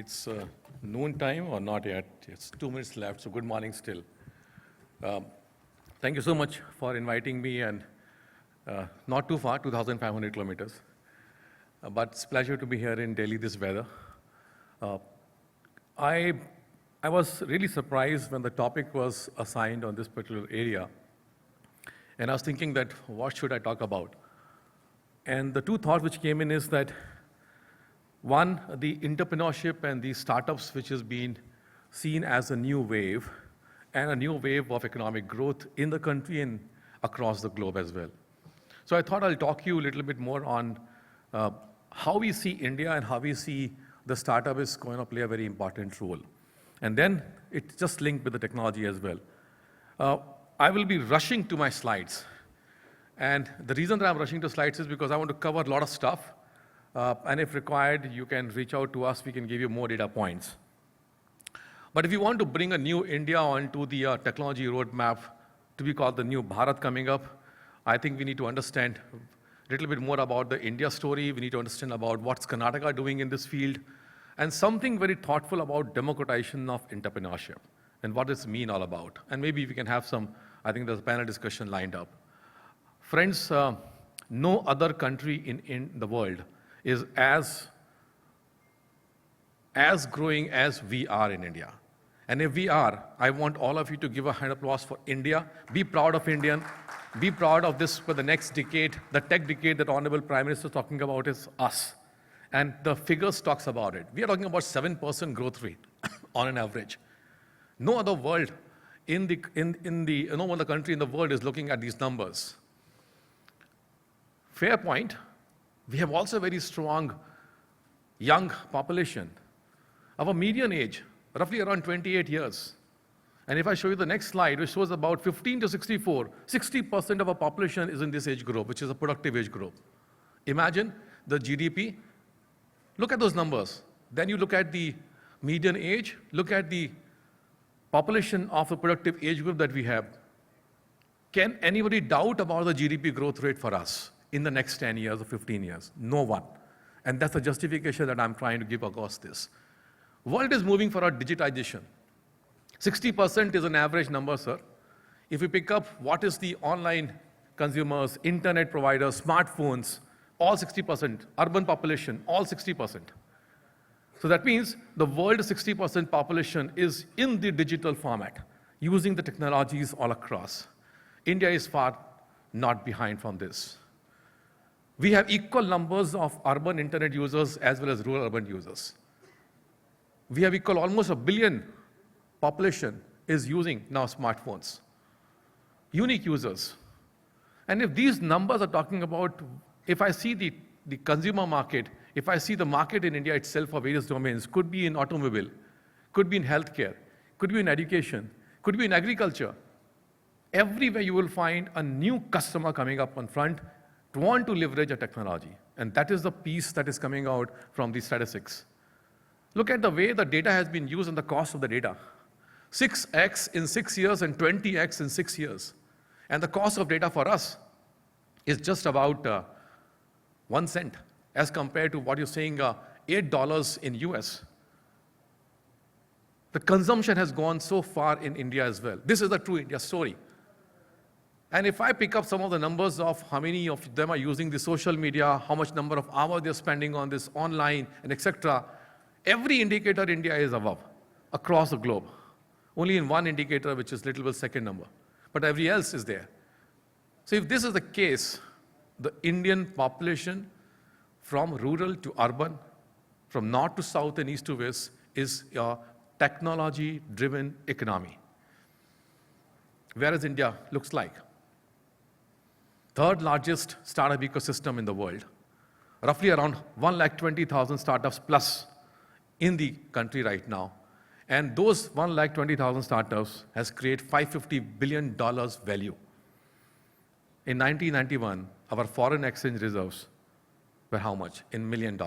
It's noon time or not yet? It's 2 minutes left, so good morning still. Thank you so much for inviting me, and not too far, 2,500 kilometers. But it's a pleasure to be here in Delhi this weather. I was really surprised when the topic was assigned on this particular area. And I was thinking that, what should I talk about? And the two thoughts which came in is that, one, the entrepreneurship and the startups which has been seen as a new wave, and a new wave of economic growth in the country and across the globe as well. So I thought I'll talk to you a little bit more on how we see India and how we see the startup is going to play a very important role. And then it's just linked with the technology as well. I will be rushing to my slides. And the reason that I'm rushing to slides is because I want to cover a lot of stuff. And if required, you can reach out to us. We can give you more data points. But if you want to bring a new India onto the technology roadmap to be called the new Bharat coming up, I think we need to understand a little bit more about the India story. We need to understand about what's Karnataka doing in this field, and something very thoughtful about democratization of entrepreneurship and what does it mean all about. And maybe we can have some, I think there's a panel discussion lined up. Friends, no other country in the world is as growing as we are in India. And if we are, I want all of you to give a hand of applause for India. Be proud of India. Be proud of this for the next decade. The tech decade that Honorable Prime Minister is talking about is us. And the figures talks about it. We are talking about 7% growth rate on an average. No other world no other country in the world is looking at these numbers. Fair point. We have also a very strong young population. Our median age, roughly around 28 years. And if I show you the next slide, which shows about 15 to 64, 60% of our population is in this age group, which is a productive age group. Imagine the GDP. Look at those numbers. Then you look at the median age, look at the population of the productive age group that we have. Can anybody doubt about the GDP growth rate for us in the next 10 years or 15 years? No one. And that's the justification that I'm trying to give across this. World is moving for our digitization. 60% is an average number, sir. If we pick up what is the online consumers, internet providers, smartphones, all 60%, urban population, all 60%. So that means the world's 60% population is in the digital format, using the technologies all across. India is far not behind from this. We have equal numbers of urban internet users as well as rural urban users. We have equal, almost 1 billion population is using now smartphones. Unique users. And if these numbers are talking about, if I see the consumer market, if I see the market in India itself for various domains, could be in automobile, could be in healthcare, could be in education, could be in agriculture. Everywhere you will find a new customer coming up on front to want to leverage a technology. And that is the piece that is coming out from these statistics. Look at the way the data has been used and the cost of the data. 6x in 6 years and 20x in 6 years. And the cost of data for us is just about 1 cent as compared to what you're saying, $8 in US. The consumption has gone so far in India as well. This is the true India story. And if I pick up some of the numbers of how many of them are using the social media, how much number of hours they're spending on this online, and etc., every indicator India is above across the globe. Only in one indicator, which is little bit second number. But every else is there. So if this is the case, the Indian population from rural to urban, from north to south and east to west, is a technology-driven economy. Whereas India looks like third largest startup ecosystem in the world, roughly around 120,000 startups plus in the country right now. And those 120,000 startups has created $550 billion value. In 1991, our foreign exchange reserves were how much? In $1 million.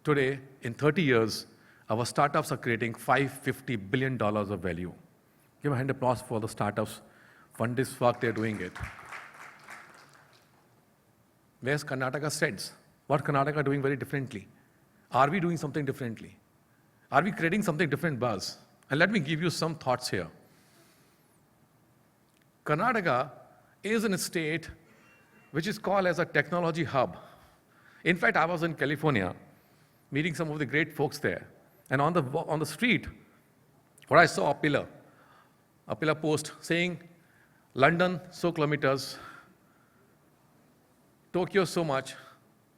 Today, in 30 years, our startups are creating $550 billion of value. Give a hand applause for the startups. Fund this work, they're doing it. Where's Karnataka stands? What Karnataka doing very differently? Are we doing something differently? Are we creating something different buzz? And let me give you some thoughts here. Karnataka is in a state which is called as a technology hub. In fact, I was in California meeting some of the great folks there. And on the street, where I saw a pillar post saying, London, so kilometers, Tokyo, so much,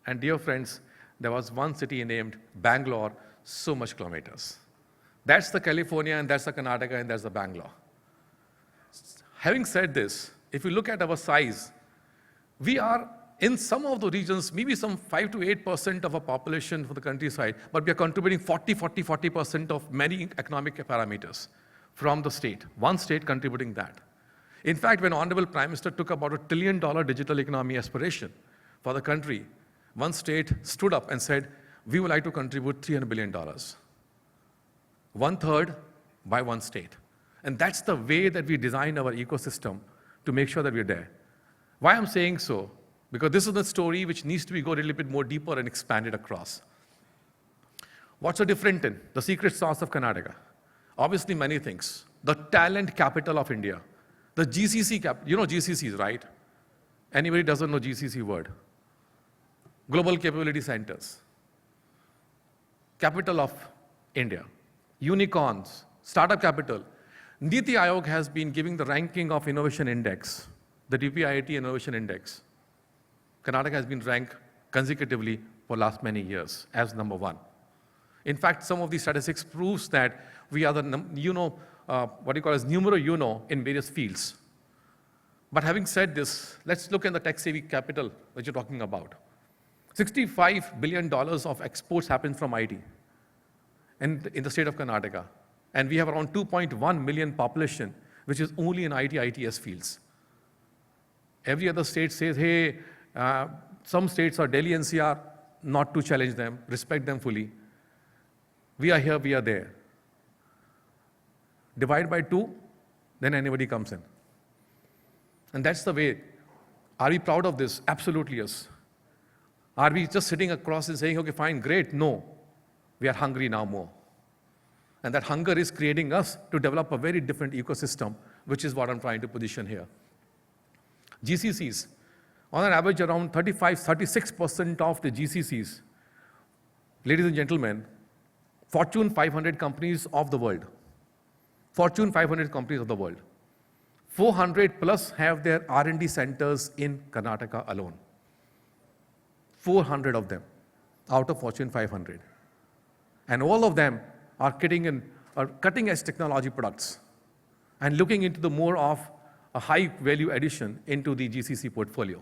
and dear friends, there was one city named Bangalore, so much kilometers. That's the California, and that's the Karnataka, and that's the Bangalore. Having said this, if you look at our size, we are in some of the regions, maybe some 5 to 8% of our population for the countryside, but we are contributing 40% of many economic parameters from the state, one state contributing that. In fact, when Honorable Prime Minister took about $1 trillion digital economy aspiration for the country, one state stood up and said, we would like to contribute $300 billion. 1/3 by one state. And that's the way that we design our ecosystem to make sure that we're there. Why I'm saying so? Because this is the story which needs to go a little bit more deeper and expanded across. What's so different in the secret sauce of Karnataka? Obviously, many things. The talent capital of India. The GCC, you know GCCs, right? Anybody doesn't know GCC word? Global Capability Centers. Capital of India. Unicorns, startup capital. Niti Aayog has been giving the ranking of innovation index, the DPIIT Innovation Index. Karnataka has been ranked consecutively for last many years as number 1. In fact, some of these statistics proves that we are the, what you call as numero uno in various fields. But having said this, let's look at the tech-savvy capital that you're talking about. $65 billion of exports happen from IT in the state of Karnataka. And we have around 2.1 million population, which is only in IT, ITS fields. Every other state says, hey, some states are Delhi NCR, not to challenge them, respect them fully. We are here, we are there. Divide by 2, then anybody comes in. And that's the way. Are we proud of this? Absolutely, yes. Are we just sitting across and saying, okay, fine, great? No. We are hungry now more. And that hunger is creating us to develop a very different ecosystem, which is what I'm trying to position here. GCCs, on an average around 36% of the GCCs, ladies and gentlemen, Fortune 500 companies of the world. Fortune 500 companies of the world. 400 plus have their R&D centers in Karnataka alone. 400 of them out of Fortune 500. And all of them are cutting edge technology products and looking into the more of a high value addition into the GCC portfolio.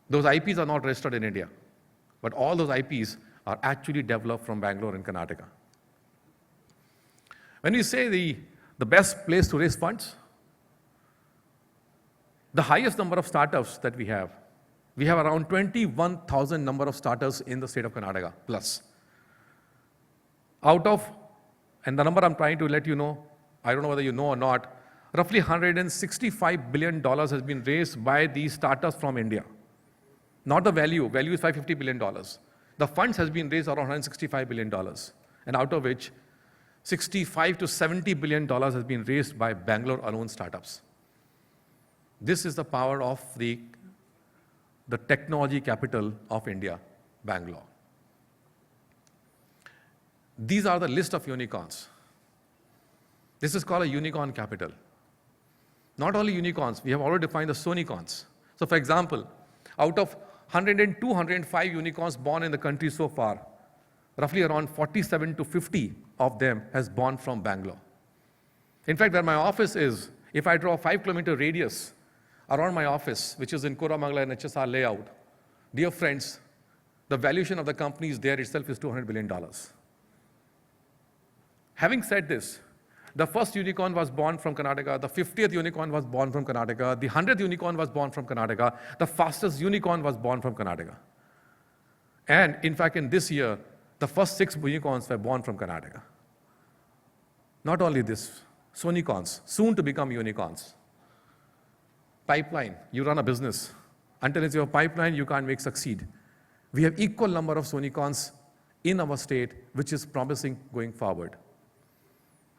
Those IPs are not registered in India, but all those IPs are actually developed from Bangalore and Karnataka. When we say the best place to raise funds, the highest number of startups that we have around 21,000 number of startups in the state of Karnataka plus. Out of, and the number I'm trying to let you know, I don't know whether you know or not, roughly $165 billion has been raised by these startups from India. Not the value is $550 billion. The funds has been raised around $165 billion, and out of which 65 to $70 billion has been raised by Bangalore alone startups. This is the power of the technology capital of India, Bangalore. These are the list of unicorns. This is called a unicorn capital. Not only unicorns, we have already defined the sonicorns. So for example, out of 102, 105 unicorns born in the country so far, roughly around 47 to 50 of them has born from Bangalore. In fact, where my office is, if I draw a 5-kilometer radius around my office, which is in Koramangala and HSR layout, dear friends, the valuation of the companies there itself is $200 billion. Having said this, the first unicorn was born from Karnataka, the 50th unicorn was born from Karnataka, the 100th unicorn was born from Karnataka, the fastest unicorn was born from Karnataka. And in fact, in this year, the first 6 unicorns were born from Karnataka. Not only this, sonicorns, soon to become unicorns. Pipeline, you run a business. Until it's your pipeline, you can't succeed. We have equal number of sonicorns in our state, which is promising going forward.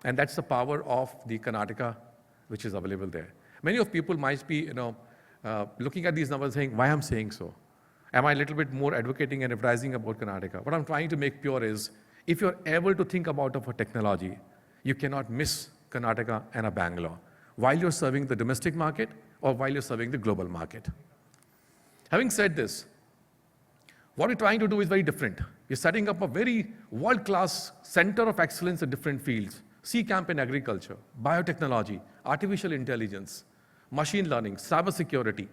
And that's the power of the Karnataka, which is available there. Many of people might be, looking at these numbers saying, why I'm saying so? Am I a little bit more advocating and advertising about Karnataka? What I'm trying to make pure is, if you're able to think about of a technology, you cannot miss Karnataka and a Bangalore while you're serving the domestic market or while you're serving the global market. Having said this, what we're trying to do is very different. We're setting up a very world-class center of excellence in different fields. C-Camp in agriculture, biotechnology, artificial intelligence, machine learning, cybersecurity,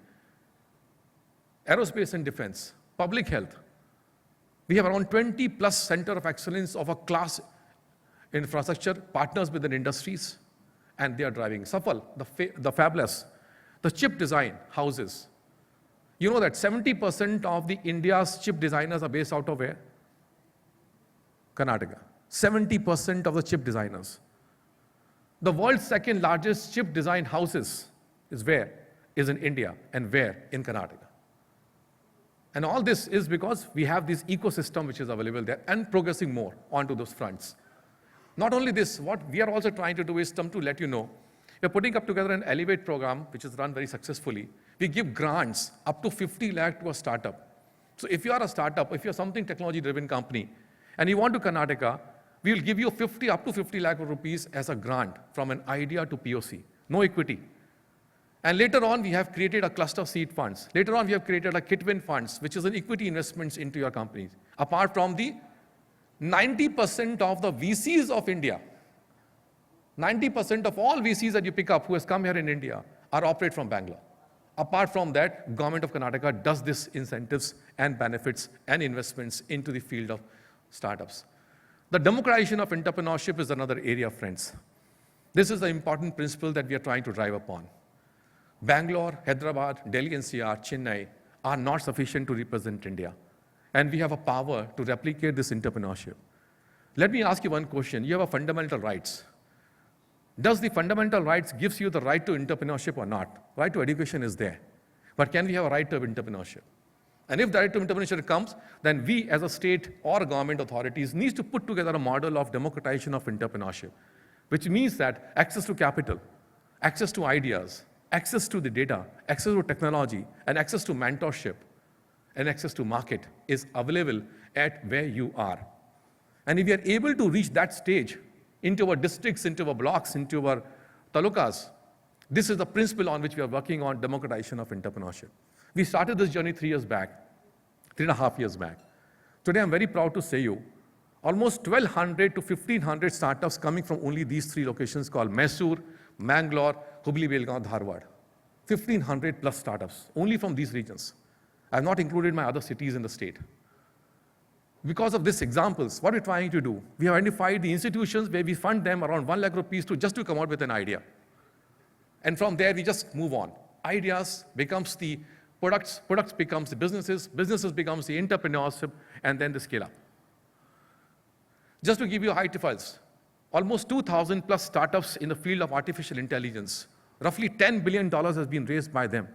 aerospace and defense, public health. We have around 20 plus center of excellence of a class infrastructure, partners within industries, and they are driving. Safal, the fabless, the chip design houses. You know that 70% of the India's chip designers are based out of where? Karnataka. 70% of the chip designers. The world's second largest chip design houses is where? Is in India. And where? In Karnataka. And all this is because we have this ecosystem which is available there and progressing more onto those fronts. Not only this, what we are also trying to do is to let you know, we're putting up together an Elevate program which is run very successfully. We give grants up to 50 lakh to a startup. So if you are a startup, if you're something technology-driven company, and you want to Karnataka, we will give you up to 50 lakh rupees as a grant from an idea to POC, no equity. And later on, we have created a cluster seed funds. Later on, we have created a Kitwin funds, which is an equity investments into your companies. Apart from the 90% of the VCs of India, 90% of all VCs that you pick up who has come here in India are operate from Bangalore. Apart from that, Government of Karnataka does this incentives and benefits and investments into the field of startups. The democratization of entrepreneurship is another area, friends. This is the important principle that we are trying to drive upon. Bangalore, Hyderabad, Delhi NCR, Chennai are not sufficient to represent India. And we have a power to replicate this entrepreneurship. Let me ask you one question. You have a fundamental rights. Does the fundamental rights gives you the right to entrepreneurship or not? Right to education is there. But can we have a right to entrepreneurship? And if the right to entrepreneurship comes, then we as a state or government authorities need to put together a model of democratization of entrepreneurship, which means that access to capital, access to ideas, access to the data, access to technology, and access to mentorship, and access to market is available at where you are. And if we are able to reach that stage into our districts, into our blocks, into our talukas, this is the principle on which we are working on democratization of entrepreneurship. We started this journey 3 years back, 3.5 years back. Today, I'm very proud to say you, almost 1,200 to 1,500 startups coming from only these 3 locations called Mysore, Mangalore, Hubli, Belgaum, Dharwad. 1,500 plus startups, only from these regions. I have not included my other cities in the state. Because of these examples, what we're trying to do, we have identified the institutions where we fund them around 1 lakh rupees just to come out with an idea. And from there, we just move on. Ideas becomes the products, products becomes the businesses, businesses becomes the entrepreneurship, and then the scale up. Just to give you high figures, almost 2,000 plus startups in the field of artificial intelligence. Roughly $10 billion has been raised by them.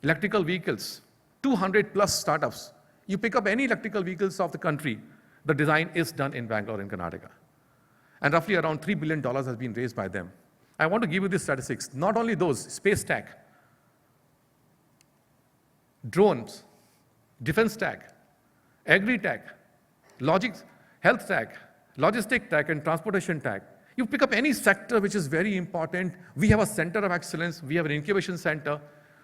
Electrical vehicles, 200 plus startups. You pick up any electrical vehicles of the country, the design is done in Bangalore and Karnataka. And roughly around $3 billion has been raised by them. I want to give you these statistics. Not only those, space tech, drones, defense tech, agri-tech, logics, health tech, logistic tech, and transportation tech. You pick up any sector which is very important. We have a center of excellence. We have an incubation center.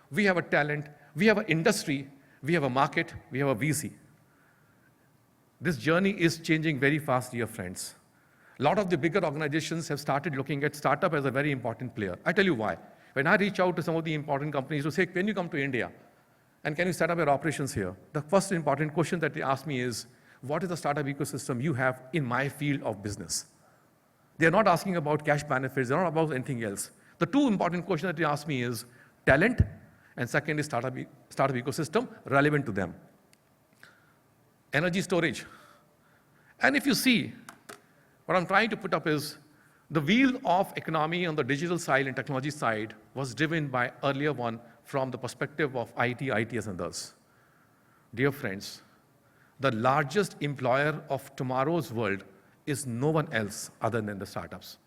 We have a talent. We have an industry. We have a market. We have a VC. This journey is changing very fast, dear friends. A lot of the bigger organizations have started looking at startup as a very important player. I tell you why. When I reach out to some of the important companies to say, can you come to India? And can you set up your operations here? The first important question that they ask me is, what is the startup ecosystem you have in my field of business? They're not asking about cash benefits. They're not about anything else. The 2 important questions that they ask me is talent, and second is startup ecosystem relevant to them. Energy storage. And if you see, what I'm trying to put up is the wheel of economy on the digital side and technology side was driven by earlier one from the perspective of IT, ITS, and others. Dear friends, the largest employer of tomorrow's world is no one else other than the startups.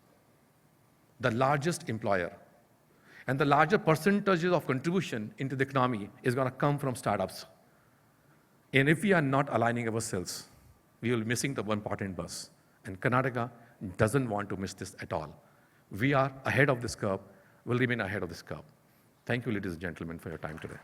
The largest employer. And the larger percentages of contribution into the economy is going to come from startups. And if we are not aligning ourselves, we will be missing the one part in bus. And Karnataka doesn't want to miss this at all. We are ahead of this curve, will remain ahead of this curve. Thank you, ladies and gentlemen, for your time today.